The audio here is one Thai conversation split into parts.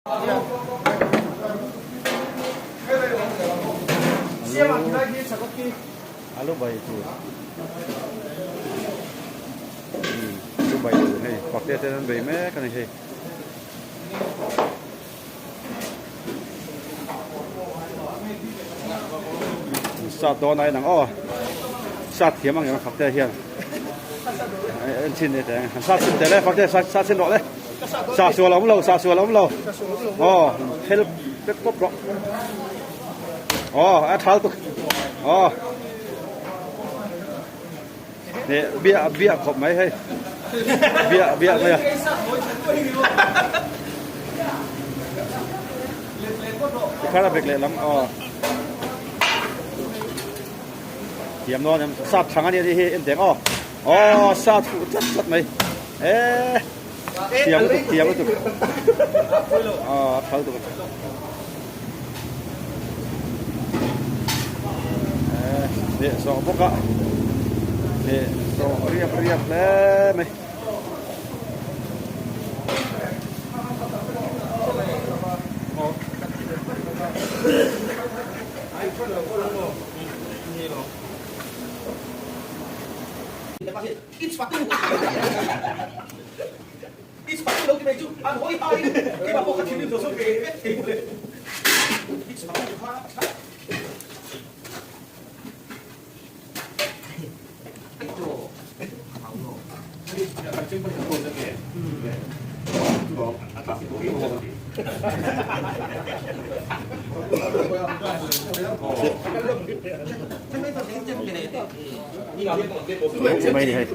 Alo bay tu, tu bay tu ni, pakai tenan bay me kan ni. Sát đó này nằng o, sát thiếm bằng cái khắp đây hiền, anh xin để sát xin để đây, khắp đây sát xin đó đấy, sát xua lắm lâu, hết biết bốc rồi, ăn tháo tục, nè bia khop mấy hay, bia này à, khá là việc lệ lắm, hiểm nó sát thằng anh đi em tiếng sát rất mấy hiểm nó tụt tháo tụt để so bốc ạ để so riệp lên mày ít sepatu đâu cái này chứ ăn hối hai cái mà cô không chịu được rồi cái thì ít sepatu quá mày đi hay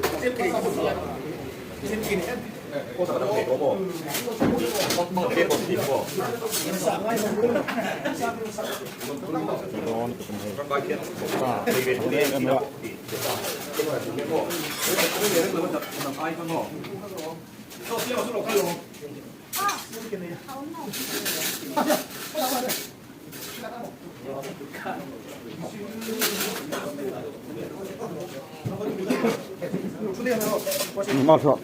mau rồi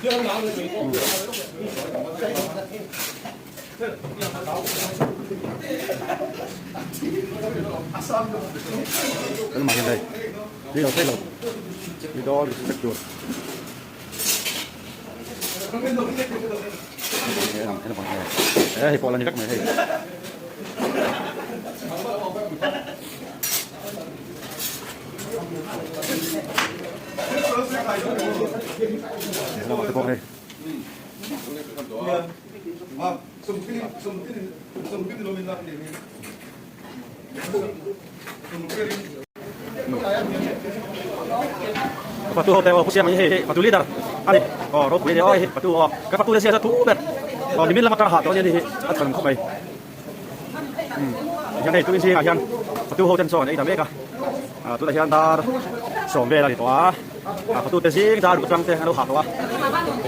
cái mặt đây đi đâu thế rồi đi đó thì chắc chuột thế là bằng này đấy còn là như các này hay làm cái con này Patu hotel pusia mah hehe patu lidar ali ro kuih dia patu ka patu dia sia tu bet ni min la mata ha to ni at kan khop ai yang dai tu in si ha hian patu hotel so nei ta me ka tu da hian dar som ve la ni to patu te sing da du trang te anu ha to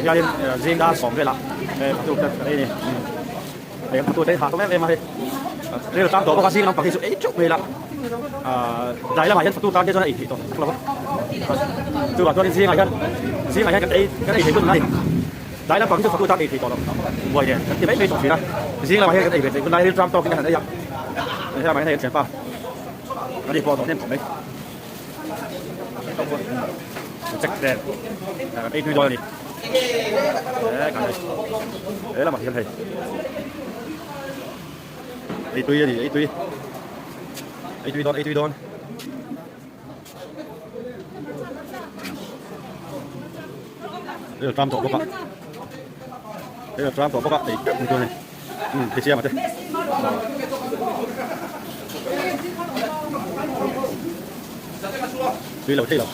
hian sing da som ve la patu ta ei ni patu te ha to me ma he re tam to ba sing lam pa ki su ei chok ve la đại là mà nhân tu tan cho này thì to tôi bảo cho nên riêng là cái đấy thì cũng này đại là bằng cho tu tan thì to lắm vậy đấy thì mấy mấy chục gì đó riêng là mà cái đấy thì cũng này trăm to cái này đấy thế là mấy này chém vào nó đi vào tổng thêm mấy chắc đèn đây tôi rồi đi đấy cả này đấy là mặt hiện thầy đây tôi gì đây tôi đón đây là tram tổ các bạn đây là tram tổ các bạn để cắt tôi này thì chia mà đây tuy là thế nào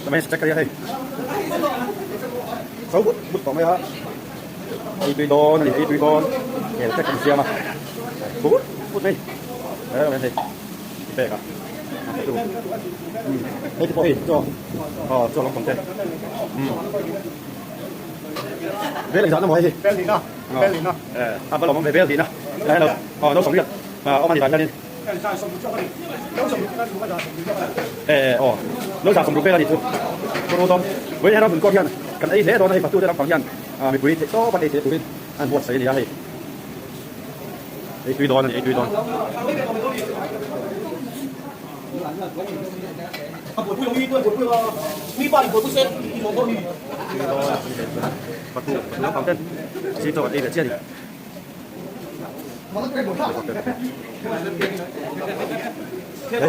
tao chắc cái đây sáu bút tỏ mấy hả tôi đón này tôi đón để chắc cái chia mà bút đây đấy là thế thế cả đây thì có gì cho nó còn thế về lại nó mới gì về gì nào bắt đầu về về gì nào đây là nó sống được ông anh thì đi nó giả sống được về là gì thôi nó với nó mình có thiên กันไอ้เละตอนไอ้ประตูได้รับฟังยันมีปุ๋ยโต้ปันไอ้เสียปุ๋ยอันบวชใส่เนี่ยไอ้ตุยดอนไอ้ตุยดอน บทพูดมีด้วยบทพูดมีบ้านบทพูดเซ็ตมีโลโก้มี ประตูฝั่งเต้นซีโต้ไอ้เด็กเชี่ยดิ เฮ้ย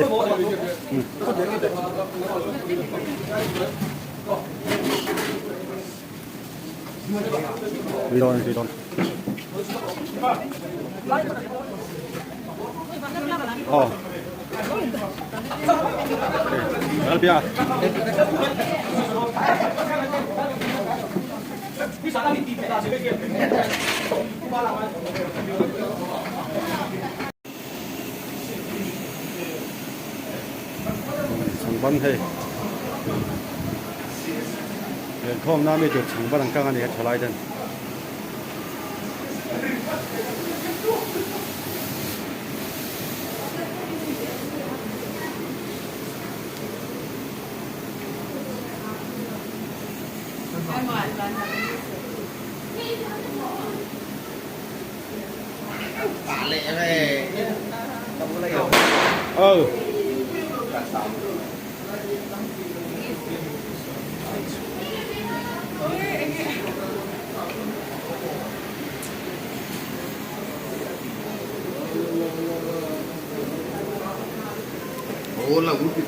ตุยดอนตุยดอนอ๋อแล้วพี่อ่ะ พี่สารมีตีตาเสียไปเกี่ยวบ้านเรา 장반 해. 처음 남의 저 장반 안 강한 애가 잘라야 된. tả lệ này không có lấy đâu ồ là cũng kịp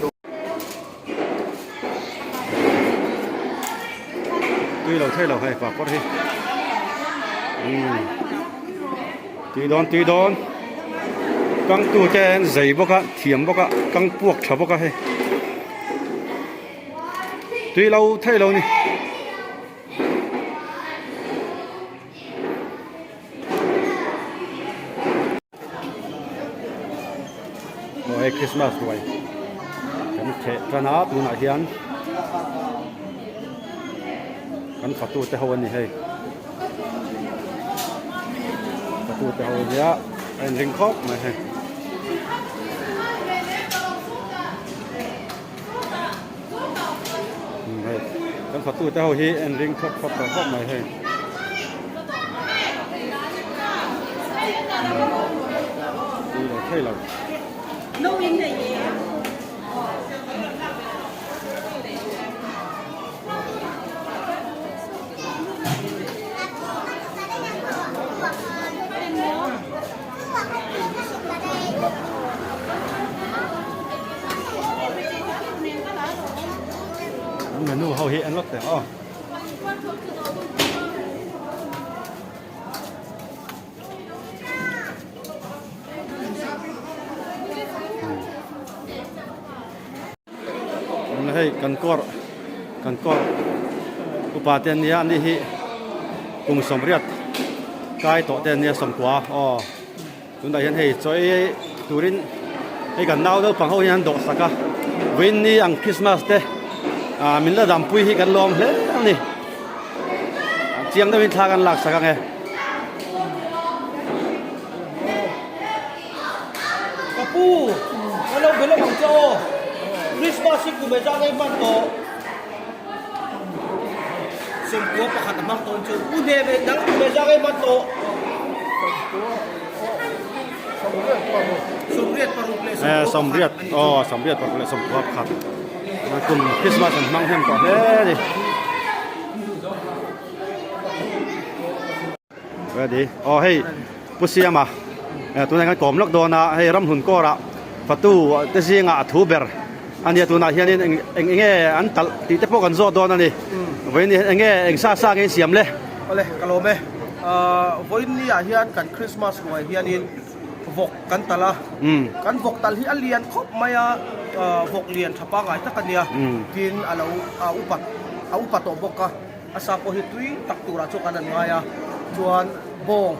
tuy đầu thay đầu hay và có đi tuy đón căng tu chen giấy bốc á thiểm bốc á căng buộc chả bốc á hay tuy lâu thay lâu nè rồi Christmas rồi cái thể cho nó tu nào hiền cái phát tu tới hậu này hay phát tu tới hậu này anh ring khóc mà hay cái phát tu tới hậu hi anh ring khóc khóc mà hay đi rồi thay lâu nấu in này gì menu hậu hi anh lót đấy hay kan kor upaten nia ni hi kung somriat kai to ten nia somkwa tun da hian hei choi turin hei kan nau do pang ho hian do saka win ni ang Christmas te min la dam pui hi kan lom hle ni chiang da win thla kan lak saka nge kapu kalau belum hangzhou Christmas itu beja kai man to semua pakat mak ton chu ude be dang beja kai man to somriat paru place somriat somriat pa le somkwa khat ma kum Christmas an mang hem ko he ni ready hey pusiama tu nang kom lok do na hey ram hun ko ra fatu te singa thu ber anh đi tu nào hiện anh nghe anh tal thì tiếp còn do đó này với anh nghe anh xa cái xiêm lên ole kalome voin ni a hian kan Christmas rồi hian in vok kan tala kan vok tal hi alian khop maya vok lian thapa ngai takania tin alo upat to boka asa ko hi tui tak tura chu kan an ngaya chuan bong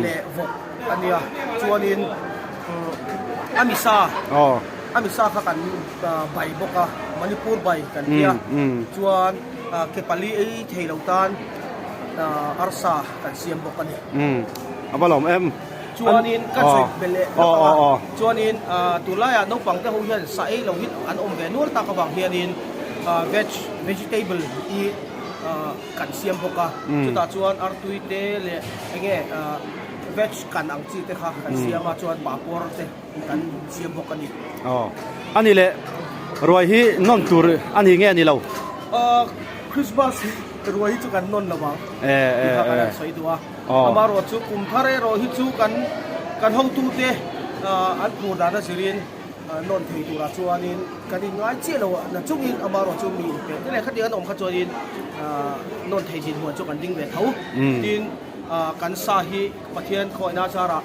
le vok ania chuan in amisa amisa kha kan bai boka Manipur bai kan tia chuan kepali ei theilo tan arsa kan siam boka ni abalom em chuan in kan soi bele chuan in tulaya no pang te ho hian sa ei lo hit an om ve nul ta ka bang hian in vegetable i กันเสียมพกะจุดตาชวนอาร์ตุยเตเลเงี้ยเวชกันอังจีเตค่ะกันเสียมาชวนบาปวร์เตกันเสียมพกกันนี่อ๋ออันนี้แหละรวยที่นนตูร์อันนี้เงี้ยนี่เราคริสต์มาสรวยจุกันนนละบ้างสวยตัวอามารถจุกุมทะเลรวยจุกันห้องตู้เตอันพูดอะไรสิเรียนนนที่ตัวชวนนี่กันนี่ง่ายเจี๊ยบนะจุกินอามารถจุมีเป็นนี่แหละคัดเดียวน้องคัดชวนนี่นนที่จินหัวจุกันดิ้งเวทเขาดินกันสาฮีประเทศคอยนาชาระ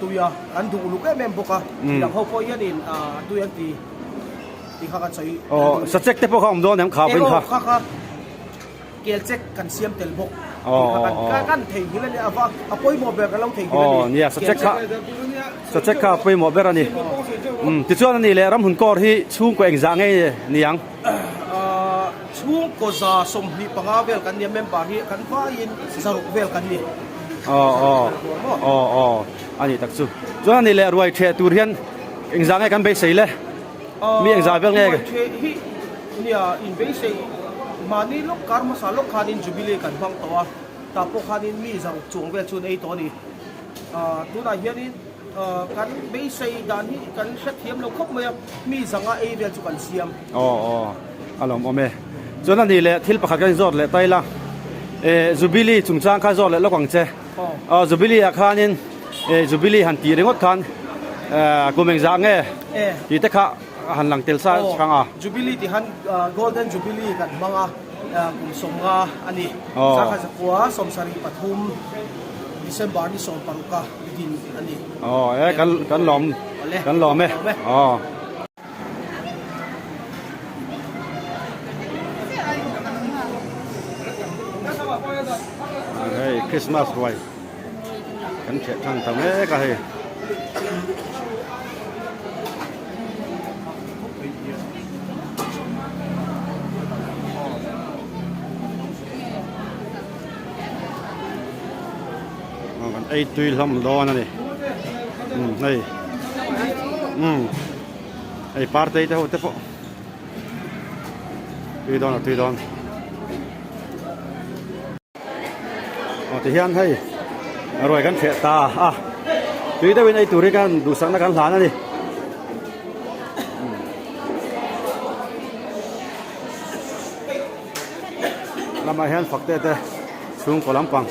ตุยกันดูลูกเอ็มบุกะอย่างเขาพอยันตุยตีข้ากันใช้อ๋อสัจเจกเตปเขาอมโดนน้ำขาวเป็นค่ะเกลเจกกันเสียมเตลบกกันเทียนเลยอ่ะพอยหมดแบบกันเราเทียนเลยเนี่ยสัจเจกข้าไปหมดแบบนี้ที่ส่วนนี้เลยรำหุ่นกอที่ช่วงกว่าเองจังไงนี่ยังช่วงก็จะสมหิปังอาเวลกันเนี่ยเมมบาร์ที่กันว่ายินสรุปเวลกันเนี่ยอันนี้ตักสู้ส่วนนี้เลยรวยเทตูเรียนเองจังไงกันไปใส่เลยมีเองจังเวลไงเนี่ยอินไปใส่มานี่ลูกการมาสาลูกคานินจูบิลีกันฟังตัวแต่พวกคานินมีจังจวงเวลชุนไอตัวนี้ตัวไหนเฮียนี่กันไม่ใช่ด้านนี้กันเช็ดเทียมเราครบมีจังไอเวลจุกันเสียมอารมณ์โอเมส่วนนั้นนี่แหละที่ประคับกันจอดเลยไต้ละจูบิลีจุงจ้างข้าจอดเลยแล้วกวางเจจูบิลีอาคานินจูบิลีหันตีเรื่องกันกูเมงจังไงที่เตะข้าหันหลังเตลซ่าช่างจูบิลีที่หันโกลเด้นจูบิลีกันมังกุมสมงาอันนี้สักขจักวสมสารีปฐุมดิเซมบาร์นี่สมปารุกาดินอันนี้กันหลอมไหมคริสต์มาสรวยกันเฉะทางทำเอ๊ะก็ให้กันไอ้ตุยทำร้อนนั่นนี่ไอ้ปาร์ตี้เท่าเท่าตุยดอนที่เฮียนให้อร่อยกันเฉะตาตุยได้เป็นไอ้ตุยกันดูสังนักการหลานนั่นนี่ลำมาเฮียนฝักเตะสูงกว่าลำปัง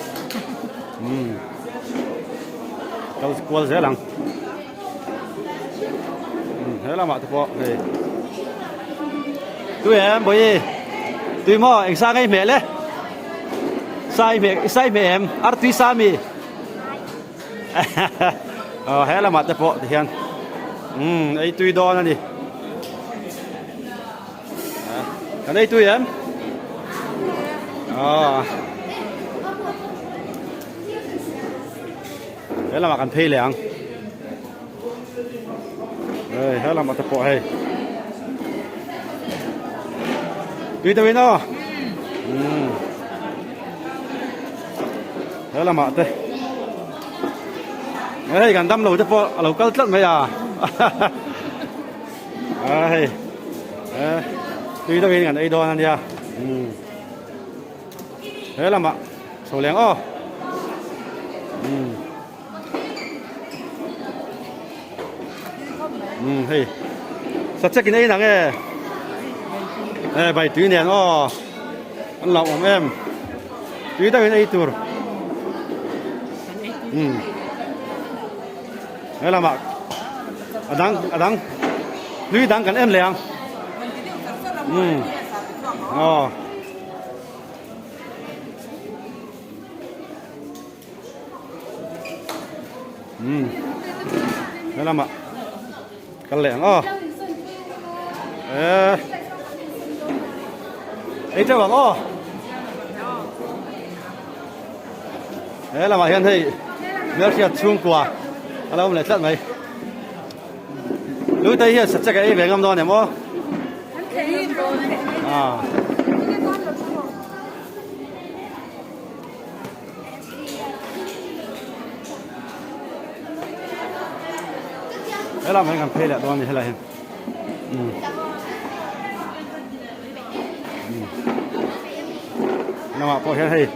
เรากลัวเสียหลังเฮ้ยละมาตัวเฮ้ยตุยบ่อยตุยหม้อเอ็งสร้างให้เมียเลยใส่เมียอาร์ติสามีเฮ้ยละมาตัวที่เฮียนไอ้ตุยดอนนั่นดิกันไอ้ตุยเฮ้ยเรามากันเพลย์เลยเฮ้ยเรามาตะโกนให้ดูตัวนี้เฮ้ยเรามาเตะเฮ้ยกันดำเราจะพอเราก็ตัดไม่ยาเฮ้ยดูตัวนี้กันไอ้ดอนนั่นเดียเฮ้ยเรามาโชว์แรงเฮ้ยสัจจะกินได้หนังใบตื้อเนี่ยอันเราอมตื้อได้เป็นไอ้ตัวเฮ้ยละมาดังตื้อดังกันแรงเฮ้ยละมากันแหลงไอ้เจ้าบอกเรามาเห็นที่เนื้อเสียดชุ่มกว่าเราไม่ได้จัดไหมรู้แต่เหี้ยสัจจะไอ้แหลงกำนอนเนี่ยมั้งเราไม่กันเพลย์แหละตอนนี้ให้เราเห็น là mà có hay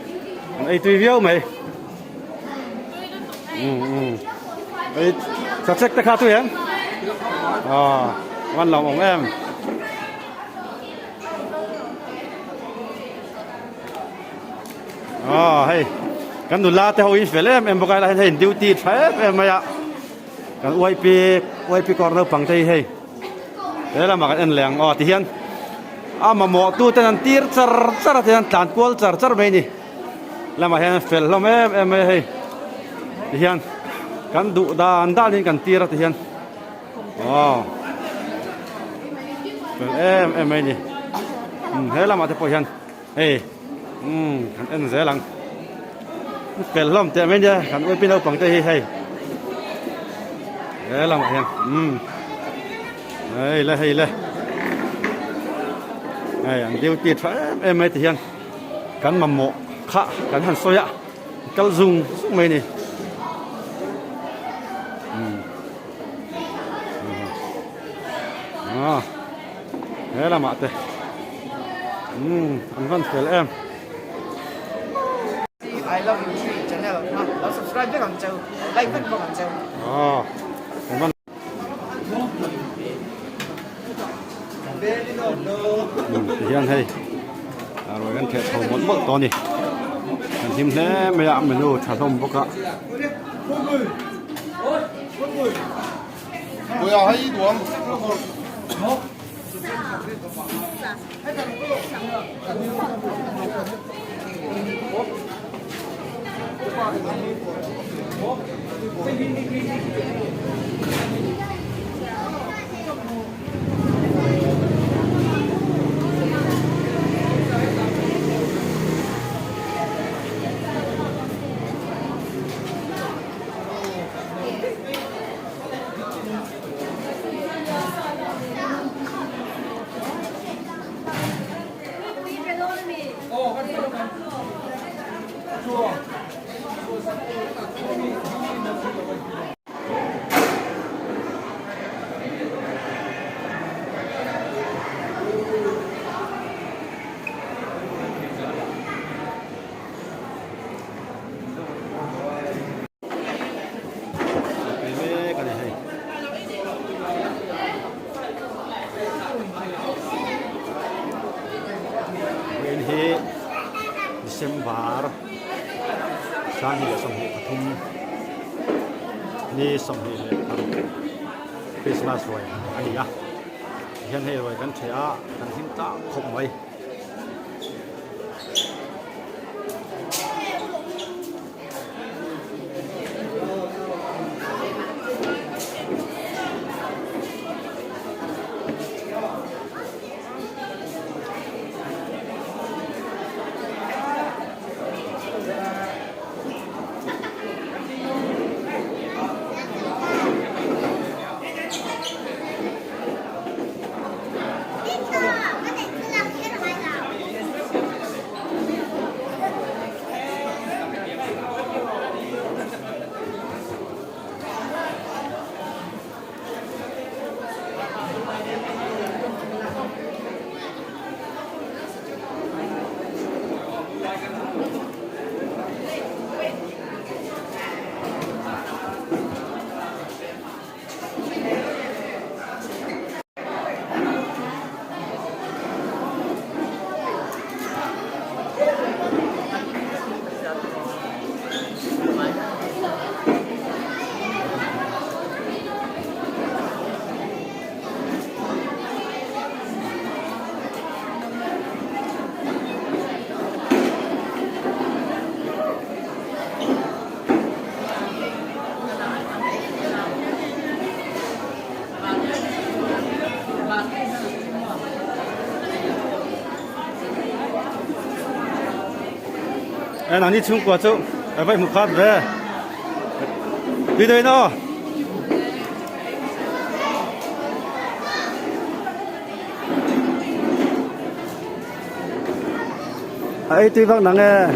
ấy tùy viêu mày ấy chắc chắc ta khá tùy em văn lòng của em hay kan nula te ho in felem em bokai la hen duty thep em ya kan YP corner pang thei hei thế là mà kan en leng ti hian mà mo tu ten tir char ten tlan kwal char mai ni lama hen fel lom em hei ti hian kan du dan dalin kan tir ti hian fel em mai ni thế là mà te po hian hei kan en zelang fel lom te mai ya kan YP no pang thei hei thế là mà hian đây là hay là này anh điều tiết phải em ấy thì hiền cắn mầm mộ khạ cắn hẳn sôi ạ câu dùng sức mày này thế là mạ tê anh Văn phải em I love you channel đó subscribe với Hằng Châu like với Hằng Châu anh Văn hiền hay rồi anh thiệt thầu một to này anh thêm thế mấy ạ mình đâu trả thông bốc ạ不要还一朵。Desember sang hi som hi pathum ni som hi Christmas rồi anh ya hiện hay rồi kan thea kan him ta khop mai anh đi chung qua chỗ vậy một phát về đi đây nó ấy tuy vắng nắng nghe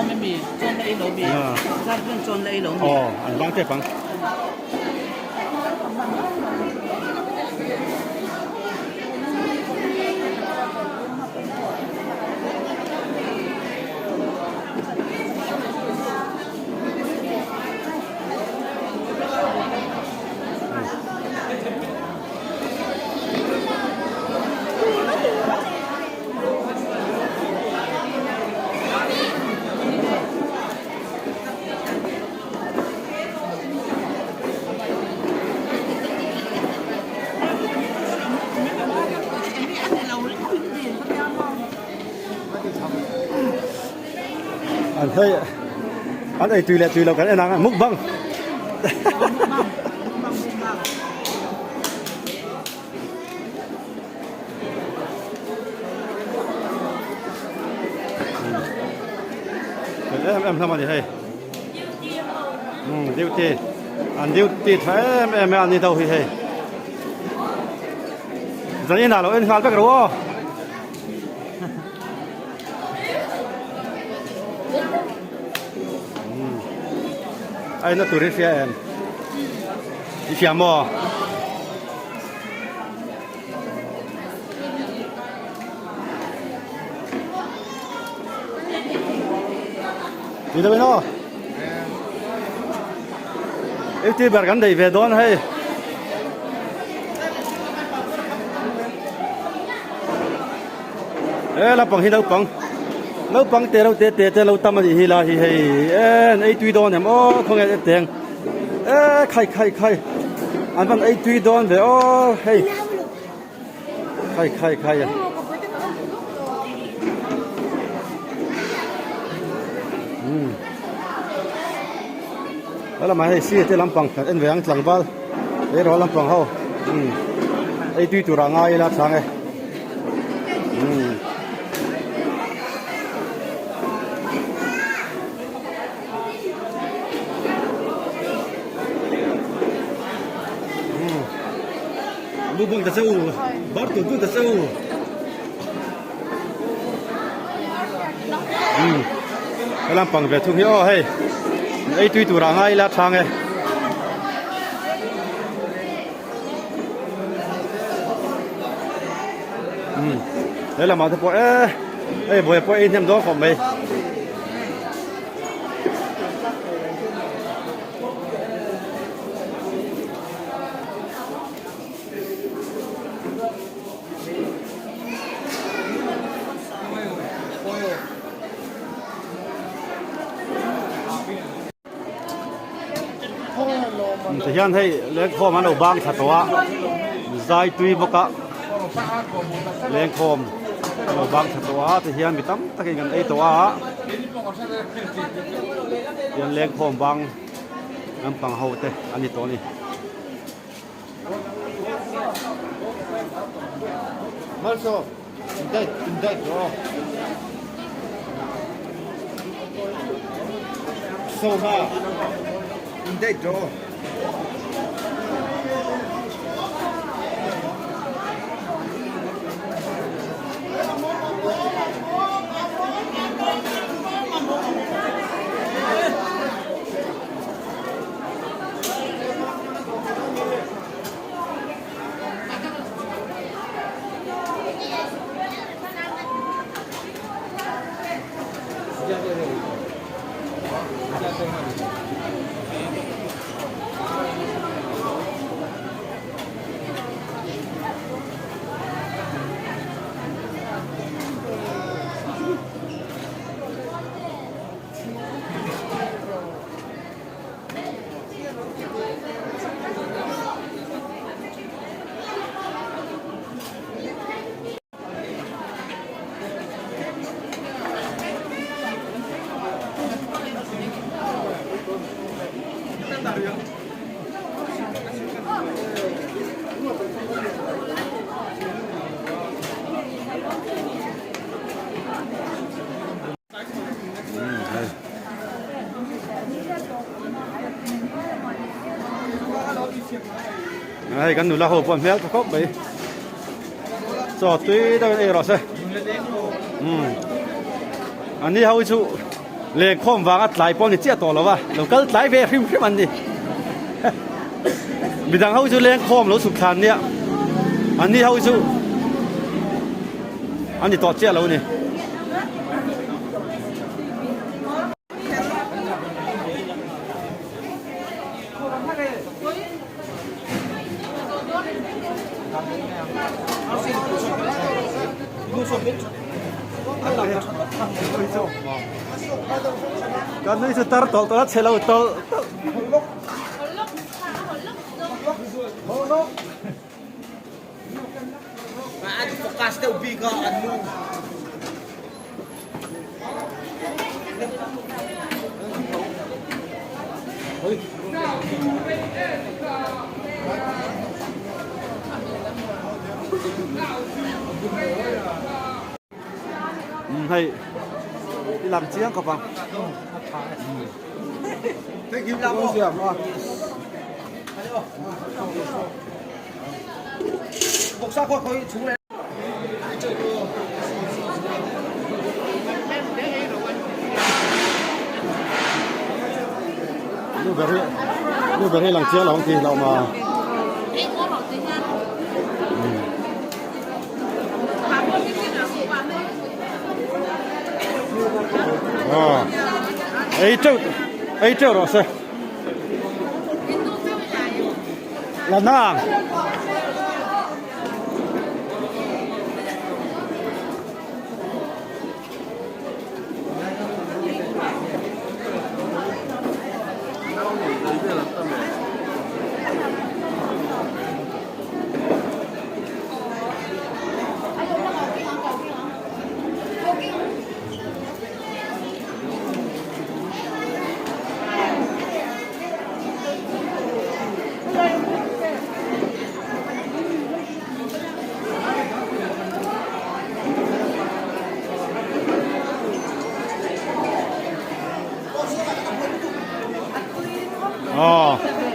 ไม่มีช่วงนี้เรามี เพื่อนจนเลยหลง อ๋ออันบางเจ็บฟังอันเฮ้ยอันไอ้ตุยแล้วตุยเรากันไอ้นางมุกบังemทำอะไรให้ดิวตีอันดิวตีแท้emอันนี้เท่าที่ให้จะนี่น่ะเราเอ็นงานไปกันวะไอ้นั่นตัวนี้เสียเองอีเสียมอดีเลยเนาะไอ้ที่แบบกันได้เวดอนให้เราปังให้เราปังเตะเราเตะเราทำอะไรฮิลาฮิเฮไอ้ตุยดอนเนี่ยโอ้คงไอ้เตียงใครอันนั้นไอ้ตุยดอนเว้ยโอ้เฮ้ยใครอ่ะแล้วมาให้ซีเตลำปังเอ็นเวียงหลังบ้านไอ้รอลำปังเขาไอ้ตุยตุรางไงล่ะช่างไงbuông ta sâu bắt tụi buông ta sâu cái làm bằng về thùng hiệu hay ấy tuy tụi rằng ai là sang ấy đấy là mà thôi ấy bồi thêm đóของmàyจะยันให้เลี้ยงโคมมันเอาบางขัดตัวใจตุยบกะเลี้ยงโคมเอาบางขัดตัวจะยันมีตั้มตะกี้กันไอตัวยันเลี้ยงโคมบางน้ำปังเฮาเตอันนี้ตัวนี้มาโซ่ได้ตัวโซ่มาได้ตัว Này kan nula ho pon mel ko be so tui da e ro se ani hau chu เลงข้อมวางอัดไหลป้อนนี่เจี๊ยต่อแล้ววะเราก็ไหลเวพริมพริมมันนี่บิดังเขาจะเลงข้อมแล้วสุขันเนี่ยอันนี้เขาจะอันนี้ต่อเจี๊ยแล้วนี่กันนี่จะตัดต่อตัดเชลล์ต่อMaano fokus daw biga ano. hay đi làm chiếc các bạn Bộc sa coi coi chúng này. như vậy làm chiếc là không thìเรามาấy trâu rồi sao là nàng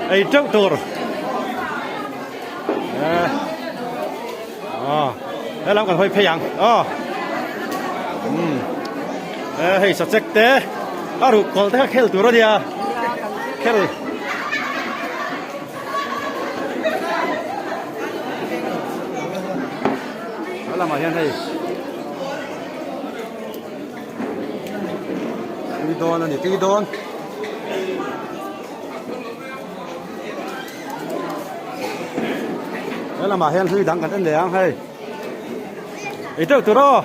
ấy trâu tur đây làm còn hơi phê yang hay sạch tế rồi còn thấy khel tur rồi đi à khel đó là mà hiện đây đi đón là đi đón đó là mà hiện huy đắng cái đèn hay ít đâu từ đó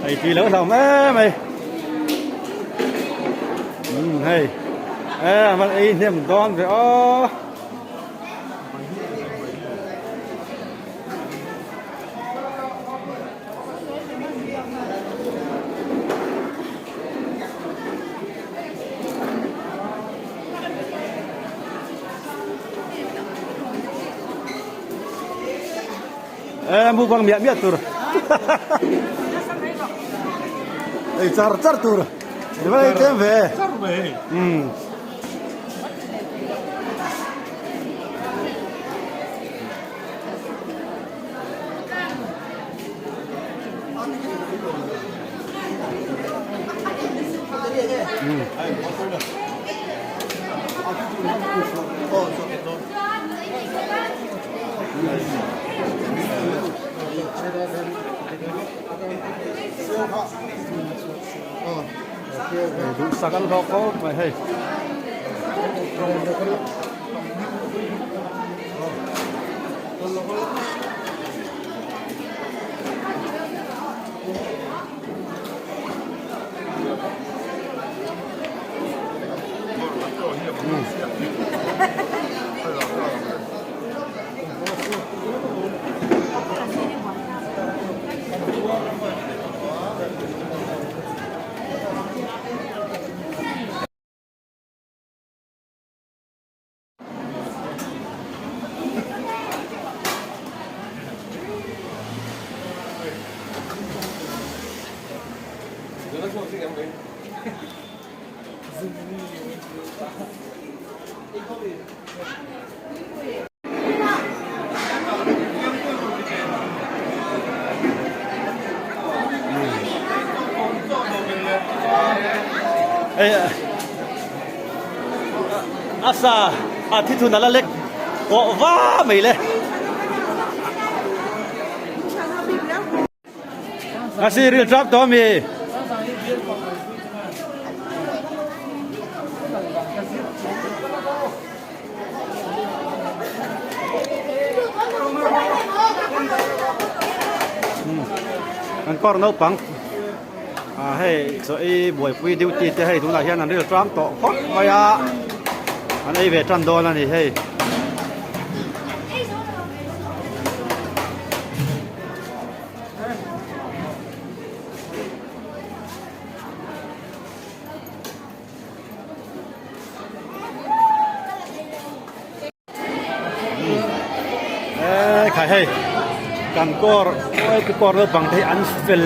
mày kỳ lỡ lòng ấy mày hay mà ý niệm đón về mua bằng miệng biết tur char tur vậy tem về đủ sagal rokok mày hay อาซาอาทิตย์ทุนนั่นเล็กก็ว้าไม่เลยอาซีรีทรัพย์ตัวมีมันก็น้องปังให้สวยบวยปุยดิวจีจะให้ทุนอะไรเช่นนั้นเรื่องทรัพย์ต่อพอดมายาอันนี้เวทันโดนนี่ให้ใครให้กันก็ไอ้ก็เรื่องบางทีอันเฟล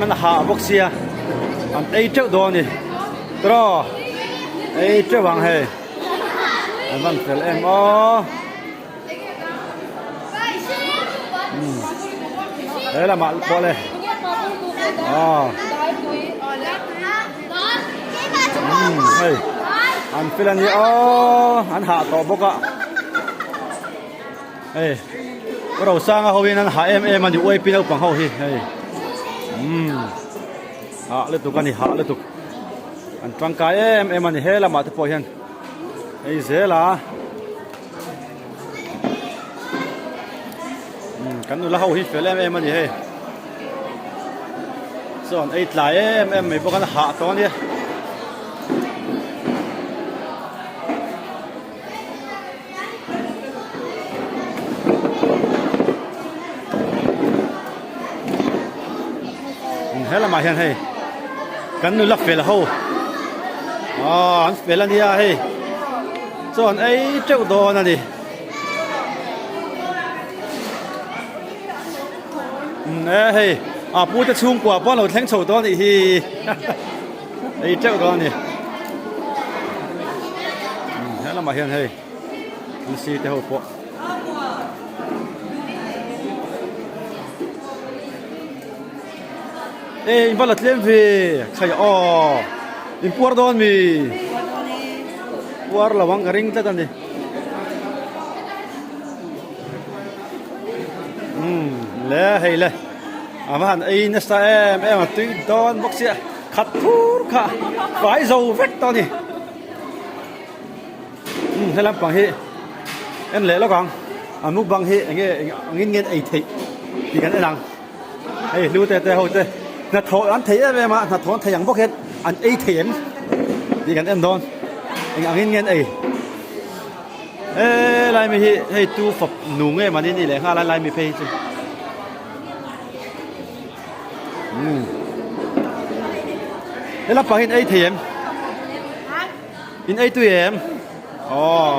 มันหาบกเสียอันไอ้เจ้าโดนนี่ตรอไอ้เจ้าบางให้มันเฟลอ๋อละมาพอเลยอ๋อเฮ้ยอันเฟลนี่อ๋ออันหาต่อบกอะเฮ้ยเราสร้างเขาเองนั้นหามันอยู่ไอ้ปีนเอาปังเขาเฮ้ยหาเลือดตุกันนี่หาเลือดตุกอันฟังกายมันนี่เฮละมาที่พอเห็นไอ้เสละกันนู่นละเขาเฮ้ยเฟลมันนี่เฮ้ยส่วนไอ้หลายไม่บอกกันหาตอนนี้เฮ้ยละมาเห็นเฮ้ยกันนู่นละเฟลเขาอันเฟลนี่เฮ้ยส่วนไอ้เจ้าโดนนั่นดิเฮ้ยปูจะชุ่มกว่าเพราะเราแทงโฉดตอนอีกทีไอ้เจ้าตอนนี้เฮ้ยเรามาเห็นเฮ้ยมันซีแต่หัวปะอินบัลลัดเลี้ยงฟีใครอินปัวร์โดนมีปัวร์ระวังกระริ่งแต่ตอนนี้เลยเฮ้ยเลยมันไอ้นัสมันตุยโดนบ็อกเสียขัดทูร์ค่ะไฟโซ่เวกตอนนี้ให้ลำปังเฮอันเละแล้วกันมุกบังเฮอย่างเงี้ยไอ้ทีดีกันไอ้ดังเฮ้ยรู้แต่หัวแต่นัดโถอันทีอะไรมานัดโถทีอย่างพวกเฮ็ดอันไอ้เถียมดีกันไอ้โดนอย่างเงี้ยไอ้ลายไม่ให้ตู้ฝับหนุ่มเงี้ยมานี่แหละค่ะลายไม่เพย์แล้วเราไปอินไอเทียมอินไอตัวเอ็ม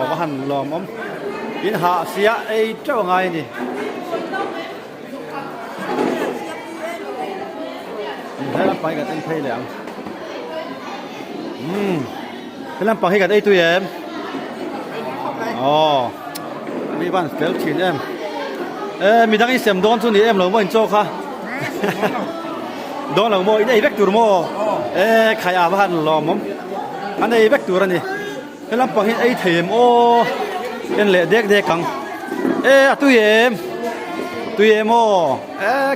ว่าหันหลอมอินหาเสียไอเจ้าไงนี่ให้เราไปกับเอ็นเพย์แล้วให้เราไปกับไอตัวเอ็มมีบ้านเฟลชินมีทั้งอีเซมโดนส่วนนี้หลงว่าอินโจค่ะโดนหลังโมอินไอเวกตูร์โมใครอาบ้านหลอมอันไอเวกตูร์นี่ให้ลำปังไอเทียมเอ็นเละเด็กกังตุยเอ็ม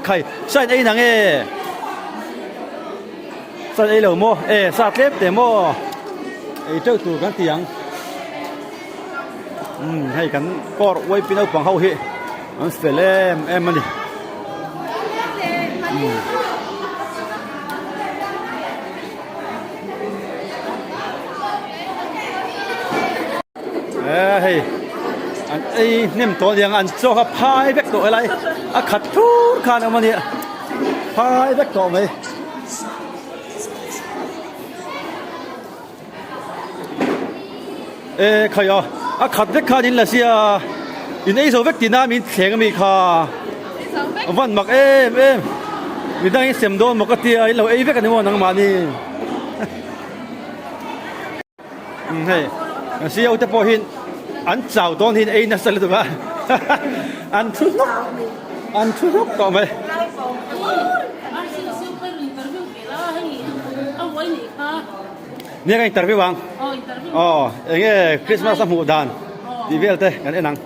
ใครใส่ไอหนังใส่ไอเหล่าโมซาเล็บเตโมไอเจ้าตูกันเตียงให้กันก็ไว้ปีนเอาปังเขาเฮมันเฟลมันดิเฮ้ยอันไอ้เนี่ยมตัวอย่างอันโซ่พายแบกตัวอะไรขัดทุกขานออกมาเนี่ยพายแบกตัวไหมใครขัดแบกขาดินละเสียอินไอ้โซ่แบกตีน้ามีเสียงมีขาวันหมัก มีตั้งเสียมโดนมกติไอ้เราไอ้เวกันนี่ว่านังมานี่เฮ้ยเสียวจะพอหินอันเจ้าตอนหินไอ้นั่นสลัดตัวอันชุดนกต่อไป เนี่ยกันอินเตอร์วิววังอ๋ออย่างเงี้ยคริสต์มาสสมุดานดีเวลเต้กันเอ็นัง